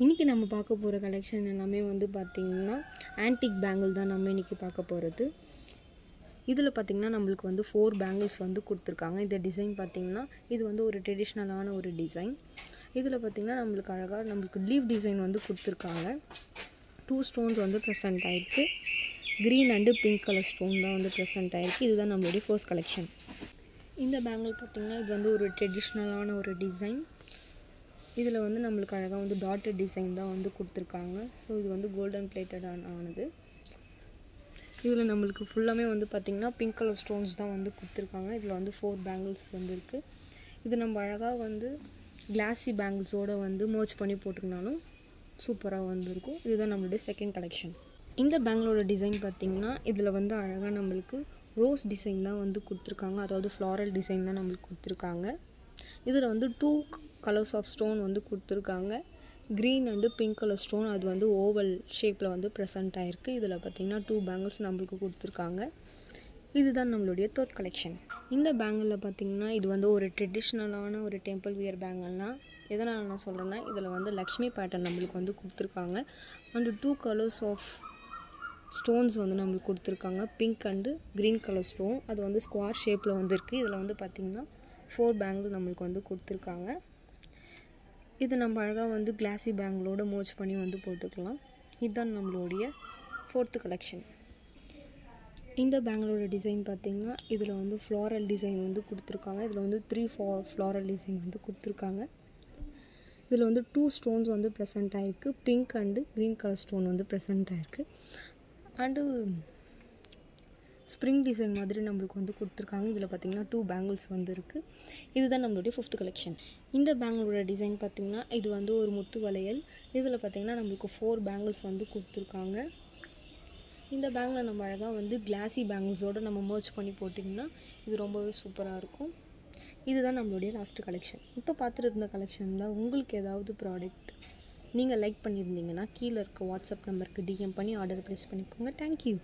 இன்றைக்கி நம்ம பார்க்க போகிற கலெக்ஷன் எல்லாமே வந்து பார்த்திங்கன்னா ஆன்டிக் பேங்கிள் தான் நம்ம இன்றைக்கி பார்க்க போகிறது. இதில் பார்த்திங்கன்னா நம்மளுக்கு வந்து 4 பேங்கிள்ஸ் வந்து கொடுத்துருக்காங்க. இந்த டிசைன் பார்த்திங்கன்னா இது வந்து ஒரு ட்ரெடிஷ்னலான ஒரு டிசைன். இதில் பார்த்திங்கன்னா நம்மளுக்கு லீவ் டிசைன் வந்து கொடுத்துருக்காங்க. 2 ஸ்டோன்ஸ் வந்து ப்ரெசென்ட் ஆகிருக்கு. Green and pink colour stone தான் வந்து ப்ரெசென்ட் ஆகிருக்கு. இதுதான் நம்மளுடைய ஃபர்ஸ்ட் கலெக்ஷன். இந்த பேங்கிள் பார்த்திங்கன்னா இது வந்து ஒரு ட்ரெடிஷ்னலான ஒரு டிசைன். இதில் வந்து நம்மளுக்கு அழகாக வந்து டாட்டட் டிசைன் தான் வந்து கொடுத்துருக்காங்க. ஸோ இது வந்து கோல்டன் பிளேட்டட் ஆனது. இதில் நம்மளுக்கு ஃபுல்லாமே வந்து பார்த்திங்கன்னா பிங்க் கலர் ஸ்டோன்ஸ் தான் வந்து கொடுத்துருக்காங்க. இதில் வந்து 4 பேங்கிள்ஸ் வந்து இருக்குது. இது நம்ம அழகாக வந்து கிளாஸி பேங்கிள்ஸோடு வந்து மர்ஜ் பண்ணி போட்டுக்கினாலும் சூப்பராக வந்துருக்கும். இதுதான் நம்மளுடைய செகண்ட் கலெக்ஷன். இந்த பேங்கிளோட டிசைன் பார்த்திங்கன்னா இதில் வந்து அழகாக நம்மளுக்கு ரோஸ் டிசைன் தான் வந்து கொடுத்துருக்காங்க. அதாவது ஃப்ளாரல் டிசைன் தான் நம்மளுக்கு கொடுத்துருக்காங்க. இதில் வந்து 2 கலர்ஸ் ஆஃப் ஸ்டோன் வந்து கொடுத்துருக்காங்க. Green and pink colour stone அது வந்து ஓவல் ஷேப்பில் வந்து ப்ரெசென்ட் ஆகிருக்கு. இதில் பார்த்திங்கன்னா 2 பேங்கிள்ஸ் நம்மளுக்கு கொடுத்துருக்காங்க. இதுதான் நம்மளுடைய தேர்ட் கலெக்ஷன். இந்த பேங்கிளில் பார்த்திங்கன்னா இது வந்து ஒரு ட்ரெடிஷ்னலான ஒரு டெம்பிள் வியர் பேங்கிள்னால் எதனால் நான் சொல்கிறேன்னா இதில் வந்து லக்ஷ்மி பேட்டர்ன் நம்மளுக்கு வந்து கொடுத்துருக்காங்க. அண்டு 2 கலர்ஸ் ஆஃப் ஸ்டோன்ஸ் வந்து நம்மளுக்கு கொடுத்துருக்காங்க. Pink and green colour stone அது வந்து ஸ்கொயர் ஷேப்பில் வந்து இருக்குது. இதில் வந்து பார்த்திங்கன்னா 4 பேங்கிள் நம்மளுக்கு வந்து கொடுத்துருக்காங்க. இது நம்ம அழகாக வந்து கிளாஸி பேங்கிளோட மர்ஜ் பண்ணி வந்து போட்டுக்கலாம். இதுதான் நம்மளுடைய 4th கலெக்ஷன். இந்த பேங்கிளோட டிசைன் பார்த்திங்கன்னா இதில் வந்து ஃப்ளாரல் டிசைன் வந்து கொடுத்துருக்காங்க. இதில் வந்து 3 ஃப்ளாரல் டிசைன் வந்து கொடுத்துருக்காங்க. இதில் வந்து 2 ஸ்டோன்ஸ் வந்து ப்ரெசென்ட் ஆகிருக்கு. Pink and green colour stone வந்து ப்ரெசென்ட் ஆகிருக்கு. அண்டு ஸ்ப்ரிங் டிசைன் மாதிரி நம்மளுக்கு வந்து கொடுத்துருக்காங்க. இதில் பார்த்திங்கன்னா 2 பேங்கிள்ஸ் வந்து இருக்குது. இதுதான் நம்மளுடைய 5th கலெக்ஷன். இந்த பேங்கிளோட டிசைன் பார்த்திங்கன்னா இது வந்து ஒரு முத்து வளையல். இதில் பார்த்திங்கன்னா நம்மளுக்கு 4 பேங்கிள்ஸ் வந்து கொடுத்துருக்காங்க. இந்த பேங்கில் நம்ம அழகாக வந்து கிளாஸி பேங்கிள்ஸோடு நம்ம மர்ஜ் பண்ணி போட்டிங்கன்னா இது ரொம்பவே சூப்பராக இருக்கும். இதுதான் நம்மளுடைய லாஸ்ட்டு கலெக்ஷன். இப்போ பார்த்துட்டு இருந்த கலெக்ஷனில் உங்களுக்கு ஏதாவது ப்ராடக்ட் நீங்கள் லைக் பண்ணியிருந்தீங்கன்னா கீழே இருக்க வாட்ஸ்அப் நம்பருக்கு டிஎம் பண்ணி ஆர்டர் ப்ளேஸ் பண்ணிக்கோங்க. தேங்க்யூ.